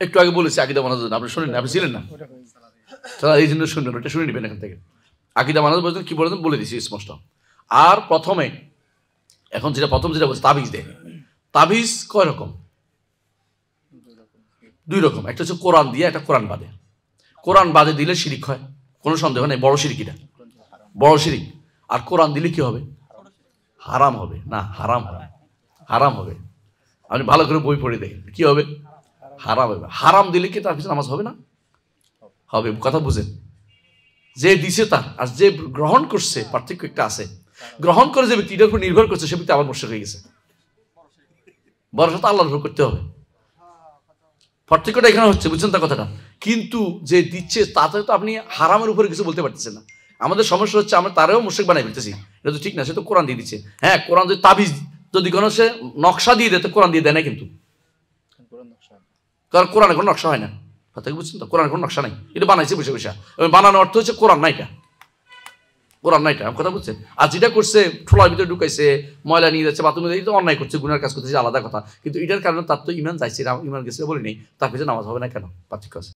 একটু আগে বলেছি আকীদা মানহাজ, আপনি শুনেন না, আপনি ছিলেন না, এই জন্য শুনবেন, ওটা শুনে নেবেন এখান থেকে। আকীদা মানহাজ বলছেন কি বলেছেন বলে দিছি স্পষ্ট। আর প্রথমে এখন প্রথম যেটা বলছে তাবিজ দেয়, তাবিজ কয় রকম? দুই রকম, একটা হচ্ছে কোরআন দিয়ে, একটা কোরআন বাদে। কোরআন বাদে দিলে শিরিক হয়, কোনো সন্দেহ নেই, বড় শিরিক, এটা বড় শিরিক। আর কোরআন দিলে কি হবে? হারাম হবে না, হারাম হবে, হারাম হবে। আপনি ভালো করে বই পড়ে দেখেন কি হবে, হারাম হবে। হারাম দিলে কি তার পিছনে নামাজ হবে না? হবে। কথা বুঝেন, যে দিছে তার আর যে গ্রহণ করছে পার্থক্য একটা আছে। গ্রহণ করে যে ব্যক্তিটার উপর নির্ভর করছে সে ব্যক্তি আবার মুশরিক হয়ে গেছে। ভরসা আল্লাহর উপর করতে হবে, পার্থক্যটা এখানে হচ্ছে, বুঝছেন তার কথাটা? কিন্তু যে দিচ্ছে তাতে তো আপনি হারামের উপরে কিছু বলতে পারতেছেন না। আমাদের সমস্যা হচ্ছে আমরা তারেও মুশরিক বানাই ফেলতেছি, এটা তো ঠিক না। সে তো কোরআন দিয়ে দিচ্ছে, হ্যাঁ কোরআন যদি তাবিজ যদি কোনো সে নকশা দিয়ে দেয় তো কোরআন দিয়ে দেয় না, কিন্তু কারণ কোরআনে কোনো নকশা হয় না, কথা বুঝছেন তো? কোরআনে কোনো নকশা নাই, এটা বানাইছে বসে বসে। বানানোর অর্থ হচ্ছে কোরআন নাইটা, কোরআন নাইটা, কথা বুঝছেন? আর যেটা করছে ঠোলার ভিতরে ঢুকাইছে, ময়লা নিয়ে যাচ্ছে বাথরুমে, এই তো অন্যায় করছে, গুনার কাজ করতেছে, আলাদা কথা। কিন্তু এটার কারণে তার তো ইমান যাইছে, ইমান গেছে বলি নেই, তার পিছনে নামাজ হবে না কেন? পার্থক্য আছে।